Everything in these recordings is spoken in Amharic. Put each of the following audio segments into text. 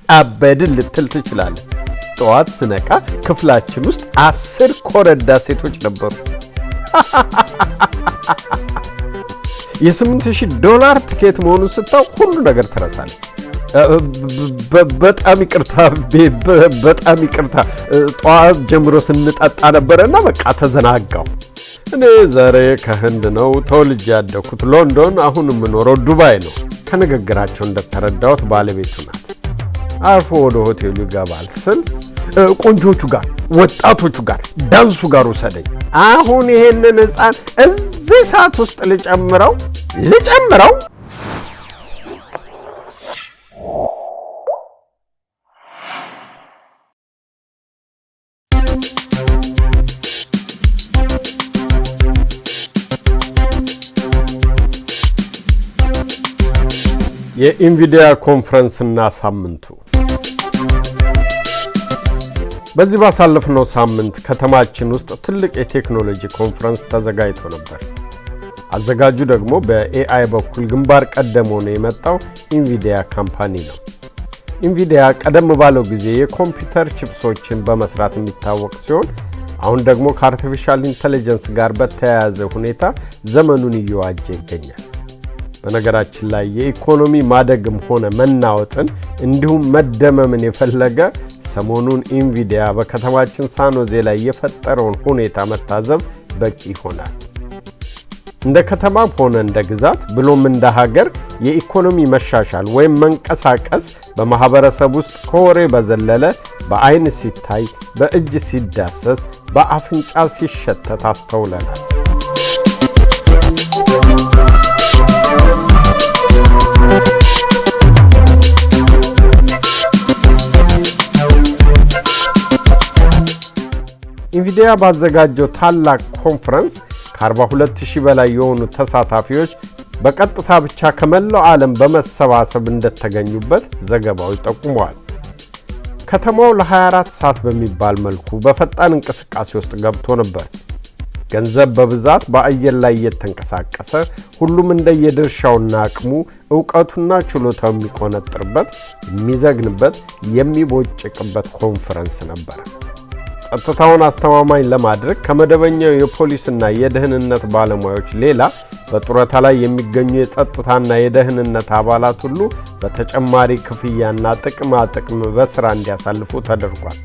አበድን ልትል ትችላለህ። ጠዋት ስነቃ ክፍላችን ውስጥ 10 ኮረዳ ሴቶች ነበሩ። $8,000 ትኬት መሆኑን ስታውቅ ሁሉ ነገር ትረሳለህ። በጣም ይቅርታ ጠዋት ጀምሮ ስንጠጣ ነበርና በቃ ተዘናጋው። እኔ ዘሬ ከህንድ ነው፣ ተወልጄ ያደኩት ሎንዶን፣ አሁን የምኖረው ዱባይ ነው። ከንግግራቸው እንደተረዳሁት ባለቤቱ ናት። አርፎ ወደ ሆቴሉ ይገባል ስል ቆንጆቹ ጋር፣ ወጣቶቹ ጋር፣ ዳንሱ ጋር ወሰደኝ። አሁን ይሄንን ሕፃን እዚህ ሰዓት ውስጥ ልጨምረው የኢንቪዲያ ኮንፈረንስና ሳምንቱ። በዚህ ባሳለፍነው ሳምንት ከተማችን ውስጥ ትልቅ የቴክኖሎጂ ኮንፈረንስ ተዘጋጅቶ ነበር። አዘጋጁ ደግሞ በኤአይ በኩል ግንባር ቀደም ሆኖ የመጣው ኢንቪዲያ ካምፓኒ ነው። ኢንቪዲያ ቀደም ባለው ጊዜ የኮምፒውተር ቺፕሶችን በመስራት የሚታወቅ ሲሆን አሁን ደግሞ ከአርቲፊሻል ኢንተለጀንስ ጋር በተያያዘ ሁኔታ ዘመኑን እየዋጀ ይገኛል። በነገራችን ላይ የኢኮኖሚ ማደግም ሆነ መናወጥን እንዲሁም መደመምን የፈለገ ሰሞኑን ኢንቪዲያ በከተማችን ሳኖዜ ላይ የፈጠረውን ሁኔታ መታዘብ በቂ ይሆናል። እንደ ከተማም ሆነ እንደ ግዛት ብሎም እንደ ሀገር የኢኮኖሚ መሻሻል ወይም መንቀሳቀስ በማህበረሰብ ውስጥ ከወሬ በዘለለ በአይን ሲታይ፣ በእጅ ሲዳሰስ፣ በአፍንጫ ሲሸተት አስተውለናል። ኢንቪዲያ ባዘጋጀው ታላቅ ኮንፈረንስ ከ42,000 በላይ የሆኑ ተሳታፊዎች በቀጥታ ብቻ ከመላው ዓለም በመሰባሰብ እንደተገኙበት ዘገባው ጠቁመዋል። ከተማው ለ24 ሰዓት በሚባል መልኩ በፈጣን እንቅስቃሴ ውስጥ ገብቶ ነበር። ገንዘብ በብዛት በአየር ላይ እየተንቀሳቀሰ ሁሉም እንደየድርሻውና አቅሙ ዕውቀቱና ችሎታው የሚቆነጥርበት፣ የሚዘግንበት፣ የሚቦጭቅበት ኮንፈረንስ ነበር። ጸጥታውን አስተማማኝ ለማድረግ ከመደበኛው የፖሊስና የደህንነት ባለሙያዎች ሌላ በጡረታ ላይ የሚገኙ የጸጥታና የደህንነት አባላት ሁሉ በተጨማሪ ክፍያና ጥቅም በስራ እንዲያሳልፉ ተደርጓል።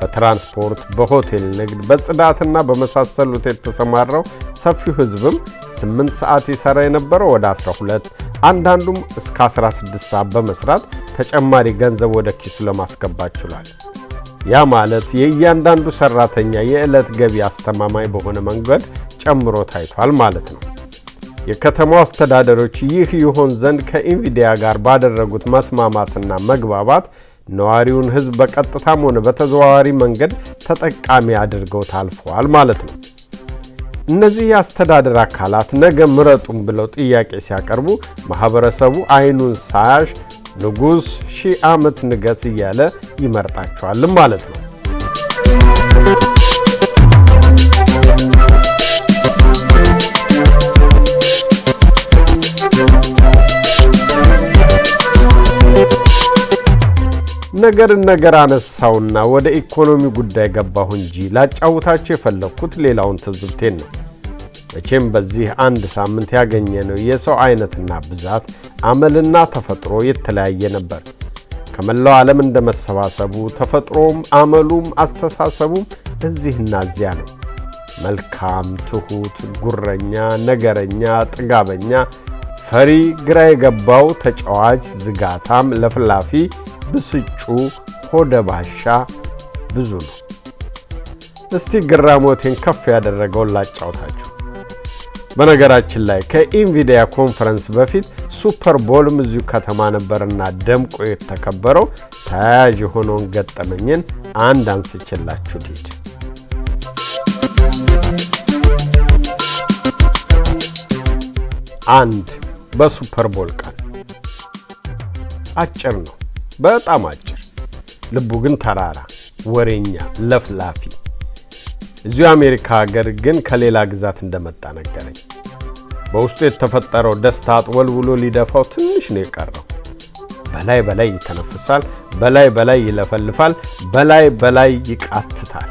በትራንስፖርት፣ በሆቴል ንግድ፣ በጽዳትና በመሳሰሉት የተሰማራው ሰፊው ህዝብም 8 ሰዓት ይሰራ የነበረው ወደ 12፣ አንዳንዱም እስከ 16 ሰዓት በመስራት ተጨማሪ ገንዘብ ወደ ኪሱ ለማስገባት ችሏል። ያ ማለት የእያንዳንዱ ሰራተኛ የዕለት ገቢ አስተማማኝ በሆነ መንገድ ጨምሮ ታይቷል ማለት ነው። የከተማው አስተዳደሮች ይህ ይሆን ዘንድ ከኢንቪዲያ ጋር ባደረጉት መስማማትና መግባባት ነዋሪውን ህዝብ በቀጥታም ሆነ በተዘዋዋሪ መንገድ ተጠቃሚ አድርገው ታልፈዋል ማለት ነው። እነዚህ የአስተዳደር አካላት ነገ ምረጡን ብለው ጥያቄ ሲያቀርቡ ማህበረሰቡ አይኑን ሳያሽ ንጉስ 1000 ዓመት ንገስ እያለ ይመርጣቸዋል ማለት ነው። ነገር አነሳውና ወደ ኢኮኖሚ ጉዳይ ገባሁ እንጂ ላጫውታችሁ የፈለኩት ሌላውን ትዝብቴን ነው። መቼም በዚህ አንድ ሳምንት ያገኘነው የሰው አይነትና ብዛት፣ አመልና ተፈጥሮ የተለያየ ነበር። ከመላው ዓለም እንደመሰባሰቡ ተፈጥሮም አመሉም አስተሳሰቡም እዚህና እዚያ ነው። መልካም፣ ትሁት፣ ጉረኛ፣ ነገረኛ፣ ጥጋበኛ፣ ፈሪ፣ ግራ የገባው፣ ተጫዋች፣ ዝጋታም፣ ለፍላፊ፣ ብስጩ፣ ሆደ ባሻ ብዙ ነው። እስቲ ግራሞቴን ከፍ ያደረገውን ላጫውታችሁ። በነገራችን ላይ ከኢንቪዲያ ኮንፈረንስ በፊት ሱፐር ቦልም እዚሁ ከተማ ነበርና ደምቆ የተከበረው ተያያዥ የሆነውን ገጠመኝን አንድ አንስቼላችሁ ልሂድ። አንድ በሱፐር ቦል ቀን አጭር ነው፣ በጣም አጭር፣ ልቡ ግን ተራራ፣ ወሬኛ፣ ለፍላፊ እዚሁ አሜሪካ ሀገር ግን ከሌላ ግዛት እንደመጣ ነገረኝ። በውስጡ የተፈጠረው ደስታ አጥወልውሎ ሊደፋው ትንሽ ነው የቀረው። በላይ በላይ ይተነፍሳል፣ በላይ በላይ ይለፈልፋል፣ በላይ ይቃትታል።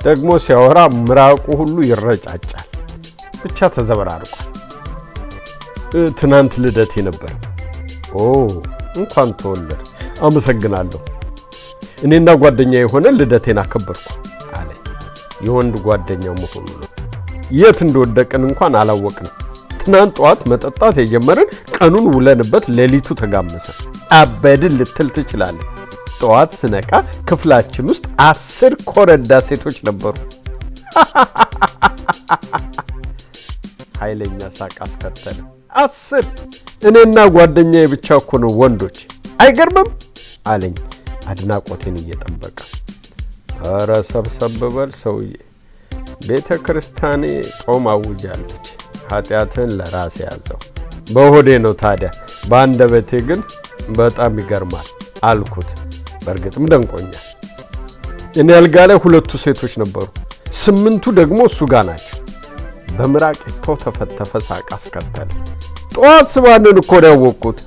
ደግሞ ሲያወራ ምራቁ ሁሉ ይረጫጫል። ብቻ ተዘበራርቋል። ትናንት ልደቴ ነበር። እንኳን ተወለድ። አመሰግናለሁ። እኔና ጓደኛ የሆነ ልደቴን አከበርኩ አለ። የወንድ ጓደኛው መሆኑ ነው። የት እንደወደቅን እንኳን አላወቅንም። ትናንት ጠዋት መጠጣት የጀመርን ቀኑን ውለንበት ሌሊቱ ተጋመሰ። አበድን ልትል ትችላለህ። ጠዋት ስነቃ ክፍላችን ውስጥ 10 ኮረዳ ሴቶች ነበሩ። ኃይለኛ ሳቅ አስከተለ። 10! እኔና ጓደኛዬ ብቻ እኮ ነው ወንዶች። አይገርምም አለኝ አድናቆቴን እየጠበቀ። ኧረ ሰብሰብ በል ሰውዬ፣ ቤተ ክርስቲያኔ ጦም አውጃለች። ኃጢአትን ለራስ ያዘው። በሆዴ ነው ታዲያ፣ በአንደበቴ ግን በጣም ይገርማል አልኩት። በእርግጥም ደንቆኛል። እኔ አልጋ ላይ 2 ሴቶች ነበሩ፣ 8ቱ ደግሞ እሱ ጋር ናቸው። በምራቅ ተፈተፈ ሳቅ አስከተለ። ጠዋት ስባንን እኮ ነው ያወቅኩት።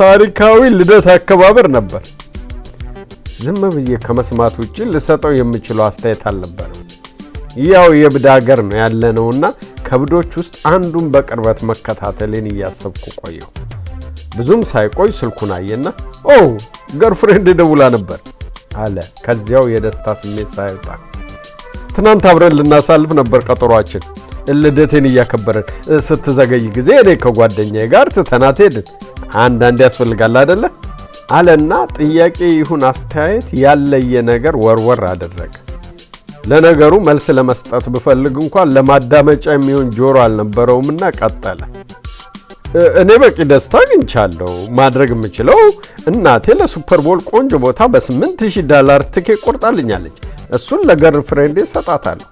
ታሪካዊ ልደት አከባበር ነበር። ዝም ብዬ ከመስማት ውጭ ልሰጠው የምችለው አስተያየት አልነበረም። ያው የብድ ሀገር ነው ያለነውና ከብዶች ውስጥ አንዱን በቅርበት መከታተልን እያሰብኩ ቆየሁ። ብዙም ሳይቆይ ስልኩን አየና ገርፍሬንድ ደውላ ነበር አለ ከዚያው የደስታ ስሜት ሳይወጣ። ትናንት አብረን ልናሳልፍ ነበር ቀጠሯችን። ልደቴን እያከበረን ስትዘገይ ጊዜ እኔ ከጓደኛዬ ጋር ትተናት ሄድን። አንዳንዴ ያስፈልጋል አይደለ አለና ጥያቄ ይሁን አስተያየት ያለየ ነገር ወርወር አደረገ። ለነገሩ መልስ ለመስጠት ብፈልግ እንኳን ለማዳመጫ የሚሆን ጆሮ አልነበረውምና ቀጠለ። እኔ በቂ ደስታ አግኝቻለሁ። ማድረግ የምችለው እናቴ ለሱፐር ቦል ቆንጆ ቦታ $8000 ትኬት ቆርጣልኛለች። እሱን ለገር ፍሬንዴ ሰጣታለሁ።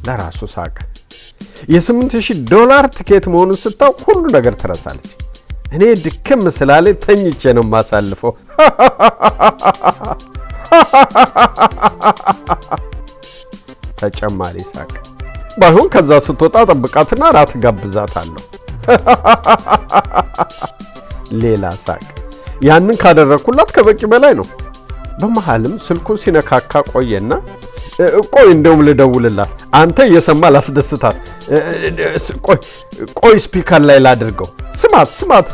ለራሱ ሳቀ። $8000 ትኬት መሆኑን ስታውቅ ሁሉ ነገር ትረሳለች። እኔ ድክም ስላለኝ ተኝቼ ነው የማሳልፈው። ተጨማሪ ሳቅ። ባይሆን ከዛ ስትወጣ ጠብቃትና ራት ጋብዛታለሁ። ሌላ ሳቅ። ያንን ካደረኩላት ከበቂ በላይ ነው። በመሃልም ስልኩን ሲነካካ ቆየና እንደውም ልደውልላት፣ አንተ እየሰማ ላስደስታት። ቆይ ስፒከር ላይ ላድርገው። ስማት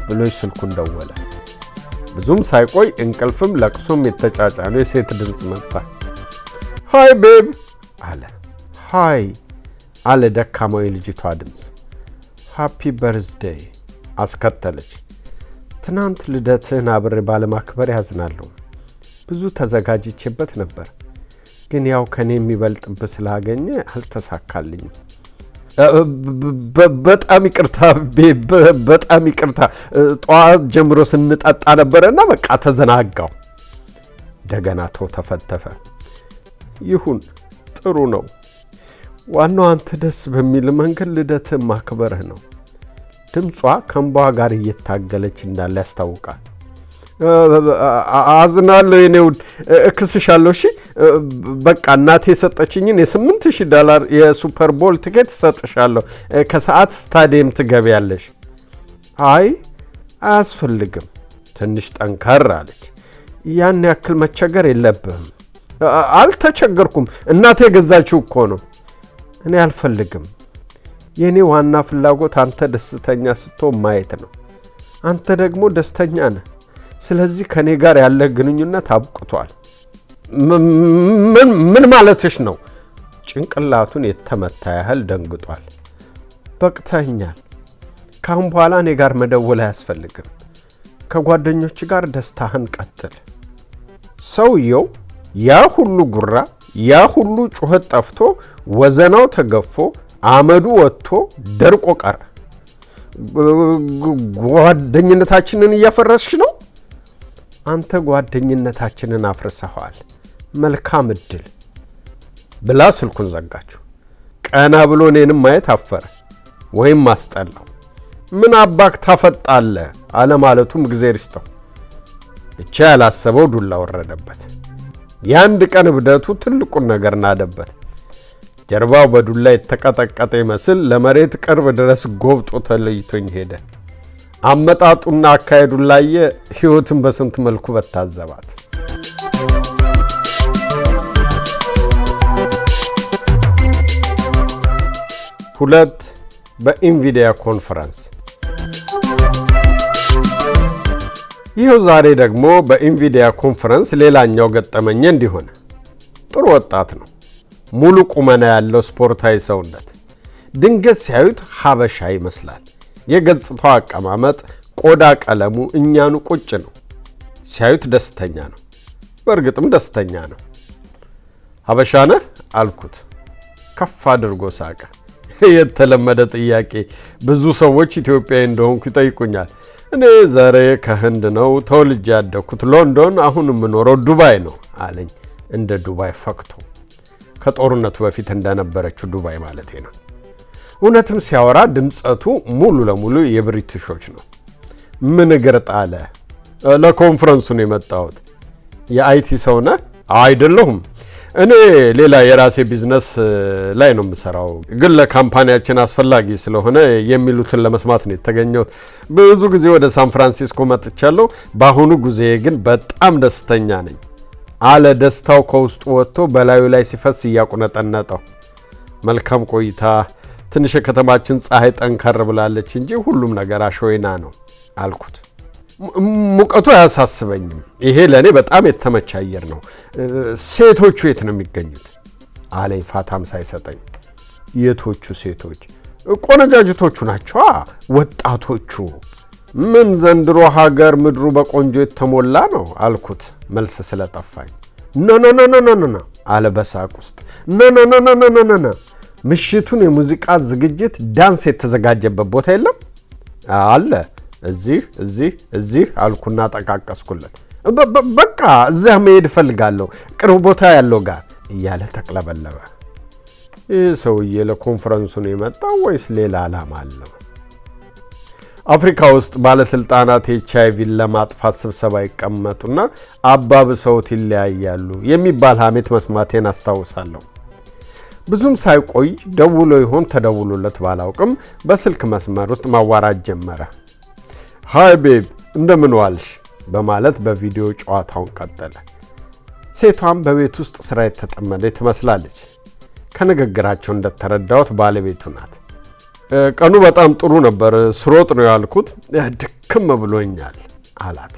ብሎ ስልኩን ደወለ። ብዙም ሳይቆይ እንቅልፍም ለቅሶም የተጫጫነው የሴት ድምፅ መጣ። ሃይ ቤብ አለ። ሃይ አለ ደካማው የልጅቷ ድምፅ። ሃፒ በርዝዴይ አስከተለች። ትናንት ልደትህን አብሬ ባለማክበር ያዝናለሁ። ብዙ ተዘጋጅቼበት ነበር፣ ግን ያው ከኔ የሚበልጥብህ ስላገኘ አልተሳካልኝም። በጣም ይቅርታ ቤብ፣ በጣም ይቅርታ። ጠዋት ጀምሮ ስንጠጣ ነበረና በቃ ተዘናጋው። እንደገና ተፈተፈ። ይሁን ጥሩ ነው። ዋናው አንተ ደስ በሚል መንገድ ልደትህን ማክበርህ ነው። ድምጿ ከእንባ ጋር እየታገለች እንዳለ ያስታውቃል። አዝናለሁ የኔ ውድ፣ እክስሻለሁ። እሺ በቃ እናቴ የሰጠችኝን $8000 የሱፐር ቦል ትኬት ሰጥሻለሁ። ከሰዓት ስታዲየም ትገቢያለሽ። አይ አያስፈልግም። ትንሽ ጠንከር አለች። ያን ያክል መቸገር የለብህም። አልተቸገርኩም። እናቴ የገዛችው እኮ ነው። እኔ አልፈልግም። የኔ ዋና ፍላጎት አንተ ደስተኛ ስትሆን ማየት ነው። አንተ ደግሞ ደስተኛ ነህ። ስለዚህ ከኔ ጋር ያለ ግንኙነት አብቅቷል። ምን ማለትሽ ነው? ጭንቅላቱን የተመታ ያህል ደንግጧል። በቅተኛል። ካሁን በኋላ እኔ ጋር መደወል አያስፈልግም። ከጓደኞች ጋር ደስታህን ቀጥል። ሰውየው ያ ሁሉ ጉራ፣ ያ ሁሉ ጩኸት ጠፍቶ ወዘናው ተገፎ አመዱ ወጥቶ ደርቆ ቀረ። ጓደኝነታችንን እያፈረስሽ ነው። አንተ ጓደኝነታችንን አፍርሰዋል። መልካም እድል ብላ ስልኩን ዘጋችሁ። ቀና ብሎ እኔንም ማየት አፈረ ወይም አስጠላው። ምን አባክ ታፈጣለ አለ ማለቱም እግዚአብሔር ይስጠው። ብቻ ያላሰበው ዱላ ወረደበት። የአንድ ቀን እብደቱ ትልቁን ነገር ናደበት። ጀርባው በዱላ የተቀጠቀጠ ይመስል ለመሬት ቅርብ ድረስ ጎብጦ ተለይቶኝ ሄደ። አመጣጡና አካሄዱን ላየ ሕይወትን በስንት መልኩ በታዘባት። ሁለት በኢንቪዲያ ኮንፈረንስ። ይኸው ዛሬ ደግሞ በኢንቪዲያ ኮንፈረንስ ሌላኛው ገጠመኝ እንዲሆነ። ጥሩ ወጣት ነው፣ ሙሉ ቁመና ያለው ስፖርታዊ ሰውነት። ድንገት ሲያዩት ሀበሻ ይመስላል። የገጽታው አቀማመጥ፣ ቆዳ ቀለሙ እኛኑ ቁጭ ነው። ሲያዩት ደስተኛ ነው። በእርግጥም ደስተኛ ነው። ሀበሻ ነህ አልኩት። ከፍ አድርጎ ሳቀ። የተለመደ ጥያቄ። ብዙ ሰዎች ኢትዮጵያዊ እንደሆንኩ ይጠይቁኛል። እኔ ዘሬ ከህንድ ነው፣ ተወልጄ ያደግኩት ሎንዶን፣ አሁን የምኖረው ዱባይ ነው አለኝ። እንደ ዱባይ ፈክቶ፣ ከጦርነቱ በፊት እንደነበረችው ዱባይ ማለቴ ነው። እውነትም ሲያወራ ድምጸቱ ሙሉ ለሙሉ የብሪቲሾች ነው። ምን እግር ጣለ? ለኮንፈረንሱ ነው የመጣሁት። የአይቲ ሰው ነህ? አይደለሁም። እኔ ሌላ የራሴ ቢዝነስ ላይ ነው የምሰራው፣ ግን ለካምፓኒያችን አስፈላጊ ስለሆነ የሚሉትን ለመስማት ነው የተገኘሁት። ብዙ ጊዜ ወደ ሳን ፍራንሲስኮ መጥቻለሁ። በአሁኑ ጊዜ ግን በጣም ደስተኛ ነኝ አለ። ደስታው ከውስጡ ወጥቶ በላዩ ላይ ሲፈስ እያቁነጠነጠው። መልካም ቆይታ። ትንሽ የከተማችን ፀሐይ ጠንከር ብላለች እንጂ ሁሉም ነገር አሸወይና ነው አልኩት። ሙቀቱ አያሳስበኝም። ይሄ ለእኔ በጣም የተመቸ አየር ነው። ሴቶቹ የት ነው የሚገኙት አለኝ ፋታም ሳይሰጠኝ። የቶቹ ሴቶች? ቆነጃጅቶቹ ናቸዋ፣ ወጣቶቹ። ምን ዘንድሮ ሀገር ምድሩ በቆንጆ የተሞላ ነው አልኩት መልስ ስለጠፋኝ። ኖ አለ በሳቅ ውስጥ። ኖ ምሽቱን የሙዚቃ ዝግጅት ዳንስ የተዘጋጀበት ቦታ የለም አለ። እዚህ አልኩና ጠቃቀስኩለት። በቃ እዚያ መሄድ እፈልጋለሁ፣ ቅርብ ቦታ ያለው ጋር እያለ ተቅለበለበ። ይህ ሰውዬ ለኮንፈረንሱ ነው የመጣው ወይስ ሌላ ዓላማ አለው? አፍሪካ ውስጥ ባለስልጣናት ኤችአይቪን ለማጥፋት ስብሰባ ይቀመጡና አባብሰውት ይለያያሉ የሚባል ሐሜት መስማቴን አስታውሳለሁ። ብዙም ሳይቆይ ደውሎ ይሆን ተደውሎለት ባላውቅም በስልክ መስመር ውስጥ ማዋራት ጀመረ። ሃይ ቤብ እንደምን ዋልሽ በማለት በቪዲዮ ጨዋታውን ቀጠለ። ሴቷም በቤት ውስጥ ስራ የተጠመደ ትመስላለች። ከንግግራቸው እንደተረዳሁት ባለቤቱ ናት። ቀኑ በጣም ጥሩ ነበር፣ ስሮጥ ነው ያልኩት፣ ድክም ብሎኛል አላት።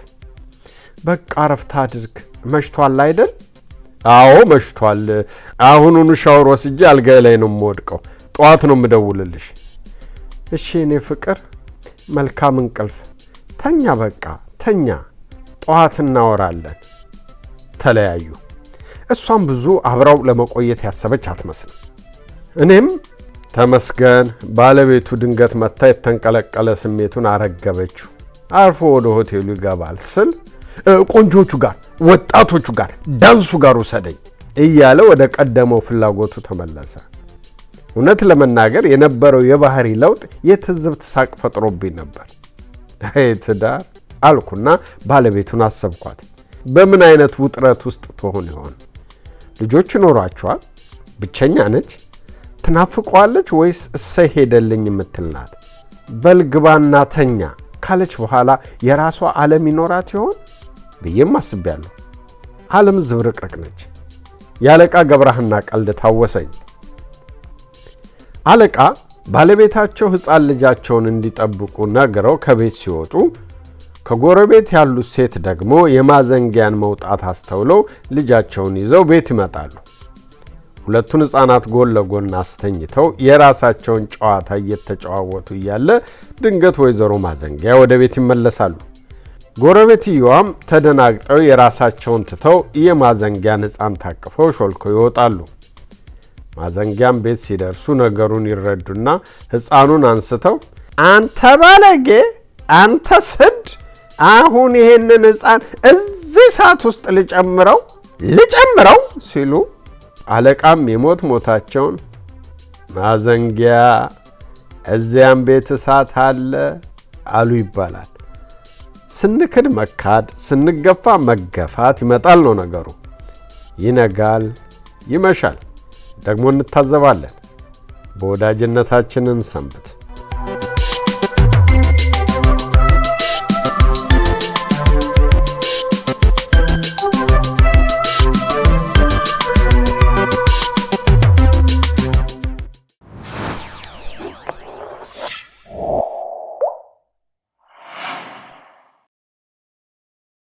በቃ ረፍት አድርግ፣ መሽቷል አይደል? አዎ መሽቷል። አሁኑኑ ሻወር ወስጄ አልጋዬ ላይ ነው የምወድቀው። ጠዋት ነው የምደውልልሽ። እሺ እኔ ፍቅር፣ መልካም እንቅልፍ። ተኛ፣ በቃ ተኛ፣ ጠዋት እናወራለን። ተለያዩ። እሷም ብዙ አብራው ለመቆየት ያሰበች አትመስልም። እኔም ተመስገን። ባለቤቱ ድንገት መታ የተንቀለቀለ ስሜቱን አረገበችው። አርፎ ወደ ሆቴሉ ይገባል ስል ቆንጆቹ ጋር፣ ወጣቶቹ ጋር፣ ዳንሱ ጋር ውሰደኝ እያለ ወደ ቀደመው ፍላጎቱ ተመለሰ። እውነት ለመናገር የነበረው የባህሪ ለውጥ የትዝብት ሳቅ ፈጥሮብኝ ነበር። ትዳር አልኩና ባለቤቱን አሰብኳት። በምን አይነት ውጥረት ውስጥ ትሆን ይሆን? ልጆች ይኖሯቸዋል? ብቸኛ ነች? ትናፍቀዋለች ወይስ እሰይ ሄደልኝ የምትል ናት? በልግባና ተኛ ካለች በኋላ የራሷ ዓለም ይኖራት ይሆን ብዬም አስቤያለሁ። ዓለም ዝብርቅርቅ ነች። የአለቃ ገብረሃና ቀልድ ታወሰኝ። አለቃ ባለቤታቸው ሕፃን ልጃቸውን እንዲጠብቁ ነግረው ከቤት ሲወጡ ከጎረቤት ያሉት ሴት ደግሞ የማዘንጊያን መውጣት አስተውለው ልጃቸውን ይዘው ቤት ይመጣሉ። ሁለቱን ሕፃናት ጎን ለጎን አስተኝተው የራሳቸውን ጨዋታ እየተጨዋወቱ እያለ ድንገት ወይዘሮ ማዘንጊያ ወደ ቤት ይመለሳሉ። ጎረቤትየዋም ተደናግጠው የራሳቸውን ትተው የማዘንጊያን ሕፃን ታቅፈው ሾልከው ይወጣሉ። ማዘንጊያም ቤት ሲደርሱ ነገሩን ይረዱና ሕፃኑን አንስተው አንተ ባለጌ፣ አንተ ስድ፣ አሁን ይሄንን ሕፃን እዚህ ሰዓት ውስጥ ልጨምረው ሲሉ አለቃም የሞት ሞታቸውን ማዘንጊያ እዚያም ቤት እሳት አለ አሉ ይባላል። ስንክድ መካድ፣ ስንገፋ መገፋት ይመጣል ነው ነገሩ። ይነጋል፣ ይመሻል። ደግሞ እንታዘባለን። በወዳጅነታችንን ሰንብት።